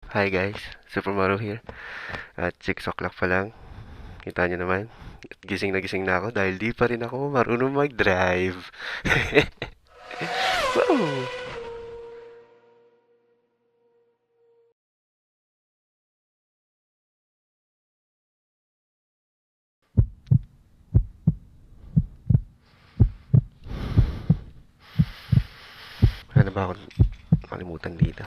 Hi guys, Super Mario here. At 6 o'clock pa lang. Kita nyo naman, gising na ako dahil di pa rin ako marunong mag-drive. Wow! Ano ba ako nakalimutan dito?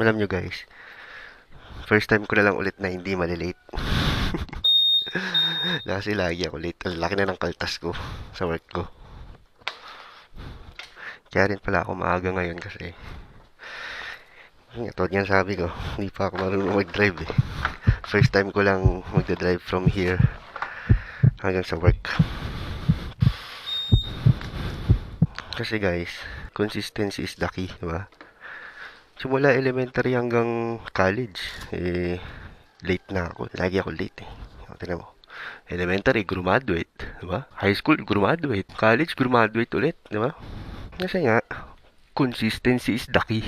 Alam nyo guys, first time ko na lang ulit na hindi malilate. Kasi lagi ako late. Ang laki na ng kaltas ko sa work ko. Kaya rin pala ako maaga ngayon kasi tulad nga sabi ko, hindi pa ako marunong mag-drive eh. First time ko lang magda-drive from here hanggang sa work. Kasi guys, consistency is the key, diba? Simula elementary hanggang college, late na ako. Lagi ako late eh. Tingnan mo. Elementary, graduate, diba? High school, graduate. College, graduate ulit, diba? Kasi nga, consistency is the key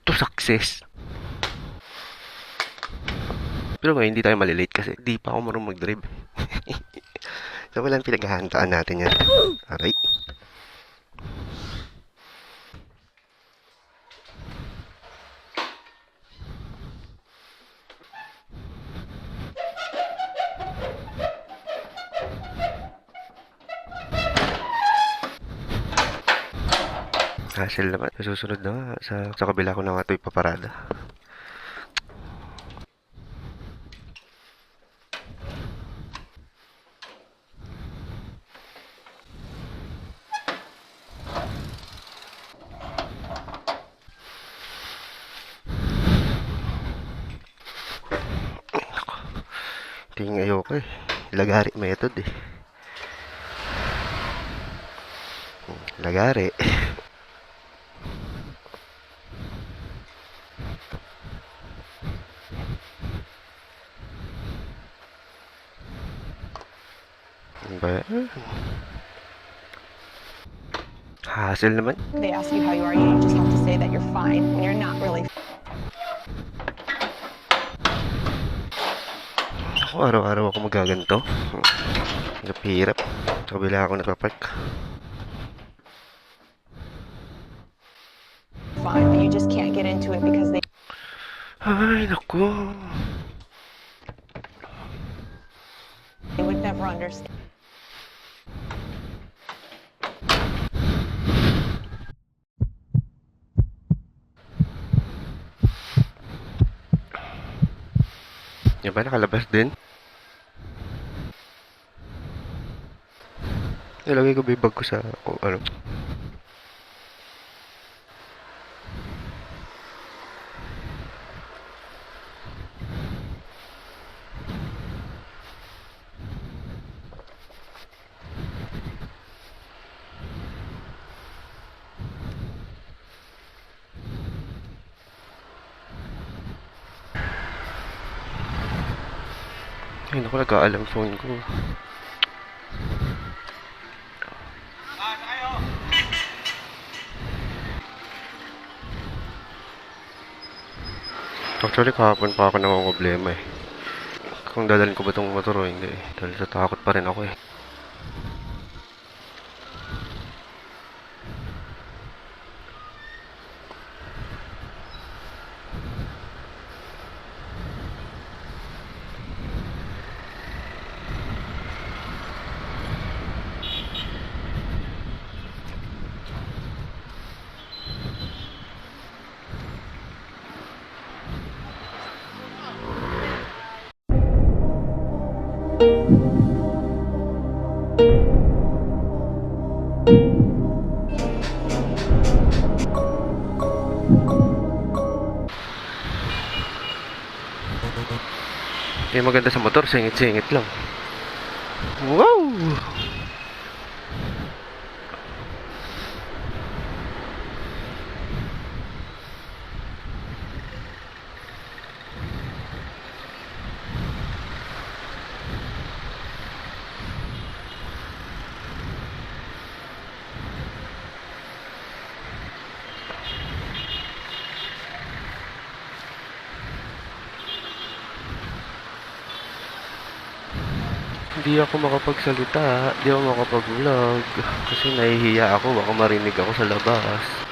to success. Pero ngayon, hindi tayo malilate kasi di pa ako marunong mag-drive. So, walang pinaghahantaan natin yan. Alright. Hassle naman. Susunod na nga. Sa kabila ko na nga ito ipaparada. Tingin ayoko eh. Lagari method eh. Lagari. Ba? Hassle naman. They ask you how you are, you just have to say that you're fine when you're not really. Ako, araw-araw ako magaganto. Hirap-hirap. Sa kabila ako nagpapark. Fine, but you just can't get into it because Ay, naku. they would never understand. Yan ba, nakalabas din? Nilagay ko ba yung bag ko sa, ano? Ay, naku, nag-aalam phone ko. Actually, kahapon pa ako problema eh. Kung dadalhin ko ba itong motor o hindi eh. Dahil sa takot pa rin ako eh. Yung maganda sa motor, singit-singit lang. Wow! Hindi ako makapagsalita, hindi ako makapag-vlog. Kasi nahihiya ako, baka marinig ako sa labas.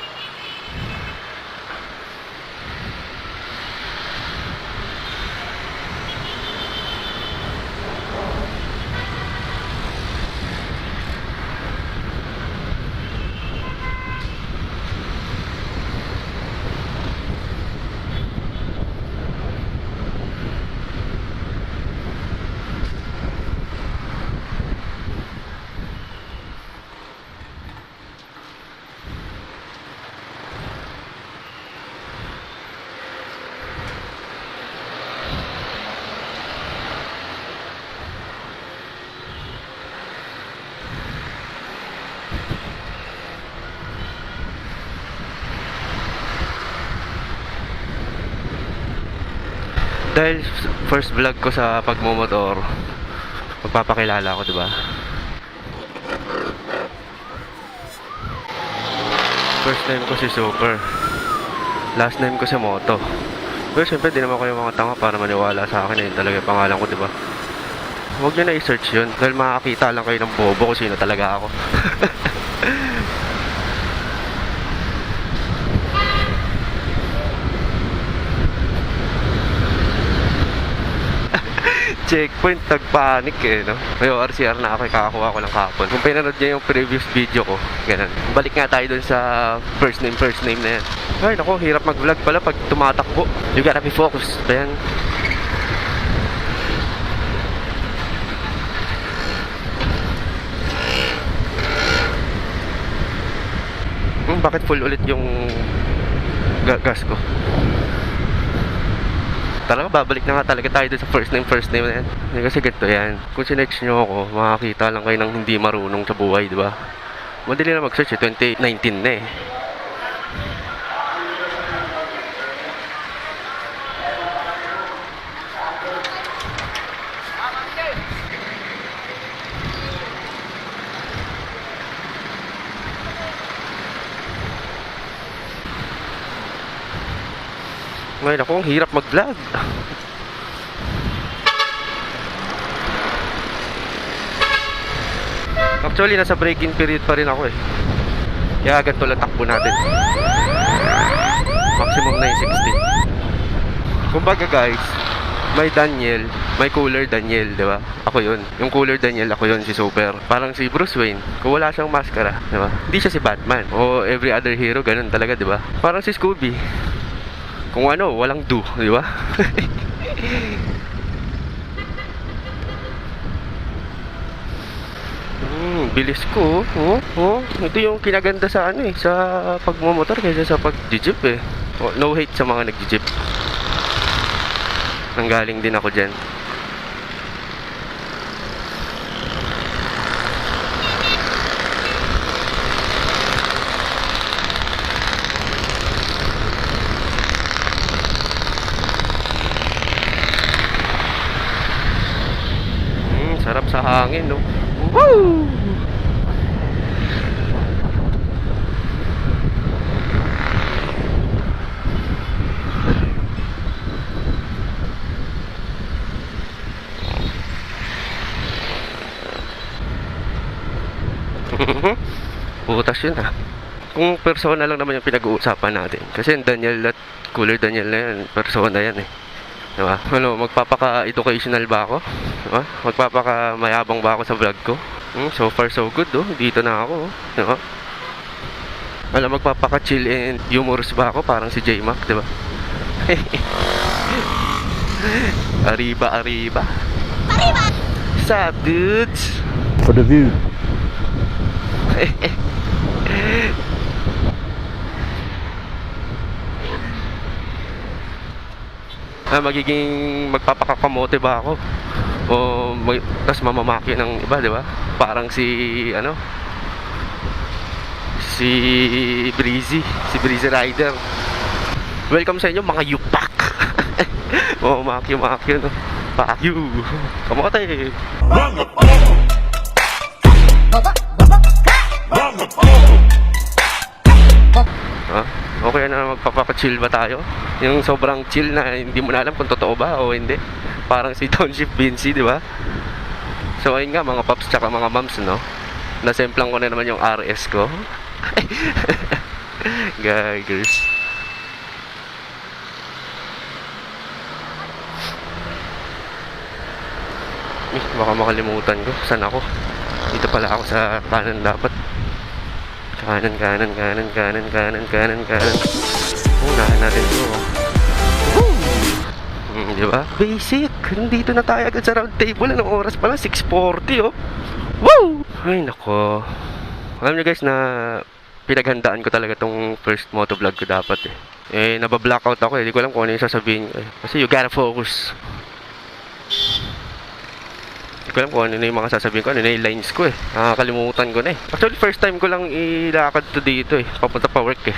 Dahil first vlog ko sa pagmomotor, magpapakilala ko, di ba? First name ko si Super. Last name ko si Moto. Pero syempre, di naman ko yung mga tanga para maniwala sa akin na yun talaga yung pangalan ko, di ba? Huwag nyo na i-search yun dahil makakita lang kayo ng bobo kung sino talaga ako. Checkpoint, nagpanik eh, no? May RCR na ako, kakakuha ko ng kapon. Kung pinanood niya yung previous video ko, ganun. Balik nga tayo dun sa first name na yan. Ay, naku, hirap mag-vlog pala pag tumatakbo. You gotta be focused. Ayan. Bakit full ulit yung gas ko? Talaga, babalik na nga talaga tayo dun sa first name na yan. Kasi ganito yan. Kung sinearch nyo ako, makakita lang kayo ng hindi marunong sa buhay, di ba? Madali na mag-search eh, 2019 na eh. Ngayon ako, ang hirap mag-vlog. Actually, nasa break-in period pa rin ako eh. Kaya ganito lang takbo natin. Maximum na yung 60. Kumbaga guys, may Daniel, may Cooler Daniel, di ba? Ako yun. Yung Cooler Daniel, ako yun, si Super. Parang si Bruce Wayne, kung wala siyang maskara, di ba? Hindi siya si Batman. O every other hero, ganun talaga, di ba? Parang si Scooby. Kung ano, walang do, di ba? Bilis ko. Ito yung kinaganda sa ano eh, sa pagmumotor kaysa sa pag-jeep eh. No hate sa mga nag-jeep. Nanggaling din ako dyan. Sarap sa hangin, no? Woo! Butas yun ah. Kung persona lang naman yung pinag-uusapan natin. Kasi Daniel at Cooler Daniel na yan, persona yan eh. Diba? Ano, magpapaka-educational ba ako? Diba? Magpapaka-mayabang ba ako sa vlog ko? So far so good, oh. Dito na ako, oh. Diba? Alam, magpapaka-chill and humorous ba ako? Parang si J-Mac, diba? Arriba, arriba. Arriba! What's up, dudes? For the view. Magiging magpapakakamote ba ako? O tas mamamaki ng iba, di ba? Parang si ano? Si Breezy Rider. Welcome sa inyo mga yupak. Mamamaki no. Fuck you. Kamote. Okay na, magpapaka-chill ba tayo? Yung sobrang chill na hindi mo na alam kung totoo ba o hindi. Parang si Township Vinci, di ba? So ayun nga mga paps tsaka mga moms, no? Nasemplang ko na naman yung RS ko. Gaggers. Baka makalimutan ko. Saan ako? Dito pala ako sa kanan dapat. Kanan. Unahan natin ito. Diba? Basic. Nandito na tayo agad sa round table. Anong oras pala? 6:40, oh. Woo! Ay, nako. Alam nyo guys na pinaghandaan ko talaga tong first motovlog ko dapat eh. Nabablackout ako eh. Hindi ko alam kung ano yung sasabihin ko eh. Kasi you gotta focus. Hindi ko alam kung ano yung mga sasabihin ko. Ano yung lines ko eh. Nakakalimutan ko na eh. Actually, first time ko lang ilakad to dito eh. Papunta pa work eh.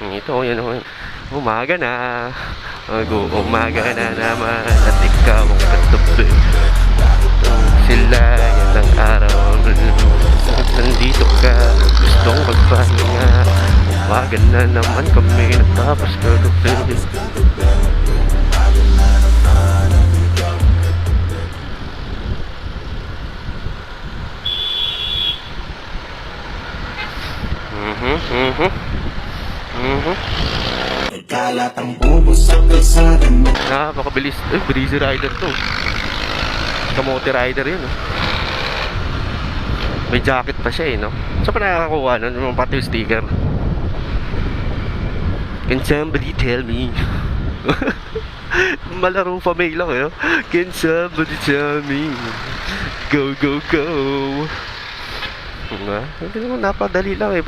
Ito, yun o. Umaga na. Mag-uumaga na naman. At ikaw ang katabi. Sila, yan ang araw. Nandito ka. Gustong magpahinga. Umaga na naman kami. Natapos kagabi. Kalatang bubos sa kalsada mo. Napakabilis. Breezy rider to. Kamote rider yun, no? May jacket pa siya, eh, no? Saan pa nakakakuha nun? Yung pati yung sticker. Can somebody tell me? Malaro pa may lang, eh, no? Can somebody tell me? Go, go, go. Hindi naman napadali lang, eh.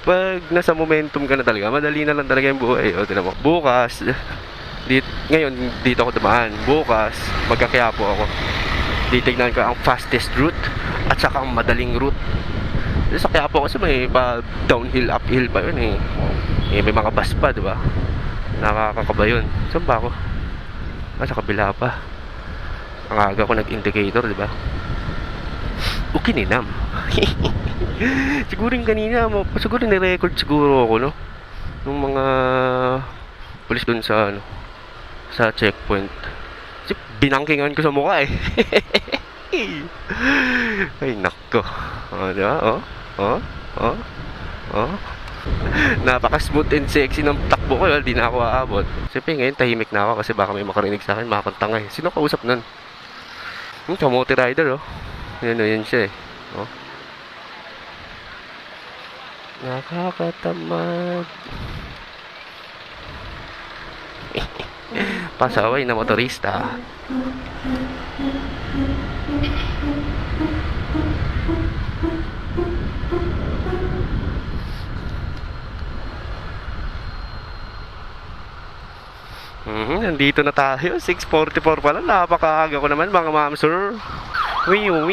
Pag nasa momentum ka na talaga, madali na lang talaga yung buhay. O, tinan mo. Bukas, ngayon, dito ako dumaan. Bukas, magkakiyapo ako. Titignan ko ang fastest route at saka ang madaling route. Sa Quiapo kasi may pa downhill, uphill pa yun eh. May mga bus pa, di ba? Nakakakaba yun. Saan ba ako? Sa kabila pa. Ang aga ko nag-indicator, di ba? Ukininam. Siguro yung kanina, siguro ni-record siguro ako, no? Nung mga pulis dun sa, ano, sa checkpoint. Kasi binangkingan ko sa mukha, eh. Ay, nako. Diba? Napaka-smooth and sexy ng takbo ko, di na ako aabot. Siyempre ngayon, tahimik na ako kasi baka may makarinig sa akin, makakantanga eh. Sino kausap nun? Kamote rider, oh. Yan siya, eh. Oh. Nakakatamad. Pasaway na motorista. Nandito na tayo. 6:44 pa lang. Napakaaga ko naman mga ma'am sir. Wiyo.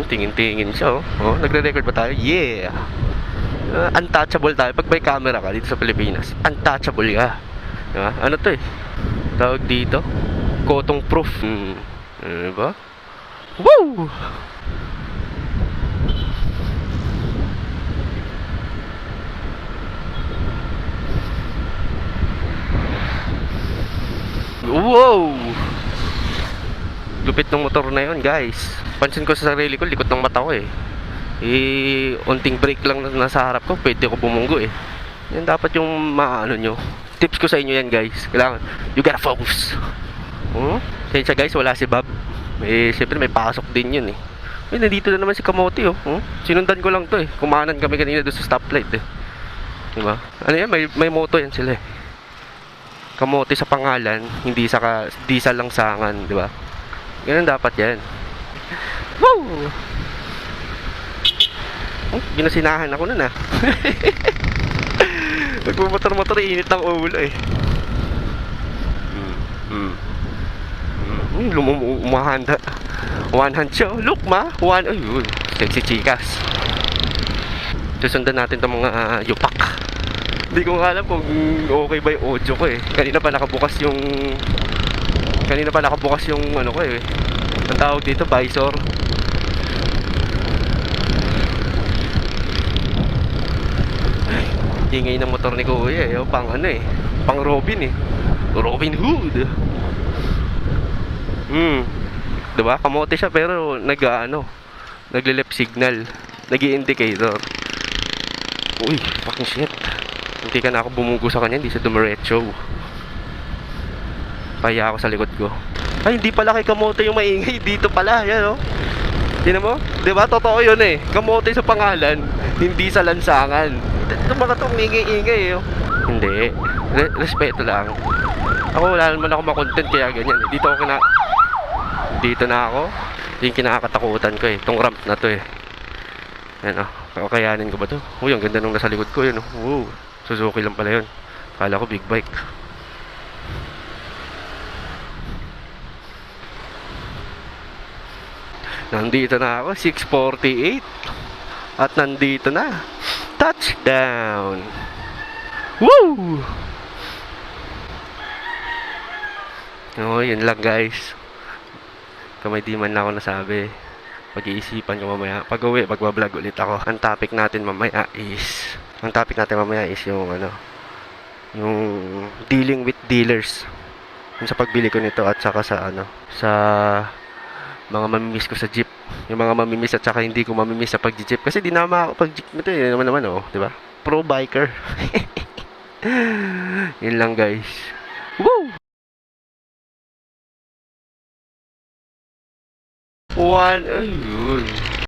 Tingin-tingin siya, oh. Nagre-record ba tayo? Yeah. Untouchable tayo. Pag may camera ka dito sa Pilipinas, untouchable ka. Diba? Ano to eh? Tawag dito? Kotong proof. Diba? Woo! Wow! Lupit ng motor na yun, guys. Pansin ko sa sarili ko, likot ng mata ko eh. Unting brake lang na nasa harap ko, pwede ko bumunggo eh. Yan dapat yung maano nyo. Tips ko sa inyo yan, guys. Kailangan, you gotta focus. Kaya guys, wala si Bob. Siyempre may pasok din yun eh. Nandito na naman si Kamote, oh. Sinundan ko lang to eh. Kumanan kami kanina doon sa stoplight eh. Diba? Ano yan, may moto yan sila eh. Kamote sa pangalan, hindi sa langsangan, di ba? Ganun dapat yan. Woo! Ginasinahan ako nun, ah. Nagpumotor-motor, init ng ulo, eh. Umahanda. One hand siya. Look, ma. Ayun. Sexy chikas. Susundan natin itong mga yupak. Hindi ko nga alam kung okay ba yung audio ko eh. Kanina pa nakabukas yung ano ko eh. Ang tawag dito, visor. Ingay ng motor ni Kuya eh. Pang ano eh. Pang Robin eh. Robin Hood. Diba? Kamote siya pero nagle-left signal. Nag-i-indicator. Uy, fucking shit. Hindi ka na ako bumugo sa kanya, hindi siya dumiretso. Kaya ako sa likod ko. Ay, hindi pala kay kamote yung maingay. Dito pala, yan oh. Tingnan mo? Diba? Totoo yun eh. Kamote sa pangalan, hindi sa lansangan. Ito mga itong ingay-ingay eh. Oh. Hindi. Respeto lang. Ako wala naman ako makontent kaya ganyan. Dito na ako. Yung kinakatakutan ko eh. Itong ramp na to eh. Yan oh. Kakayanin ko ba to? Uy, ang ganda nung nasa likod ko yun oh. Wow. Suzuki lang pala yun. Kala ko big bike. Nandito na ako, 6:48. At nandito na. Touchdown! Woo! Oh, yun lang guys. Kamay di man lang ako nasabi. Pag-iisipan ko mamaya. Pag-uwi, magbablog ulit ako. Ang topic natin mamaya is yung yung dealing with dealers. Yung sa pagbili ko nito at saka sa sa mga mamimiss ko sa jeep. Yung mga mamimiss at saka hindi ko mamimiss sa pag-jeep. Kasi di naman ako pag-jeep nito eh. Naman oh, di ba? Pro biker. Yun lang guys. Woo! Ayun.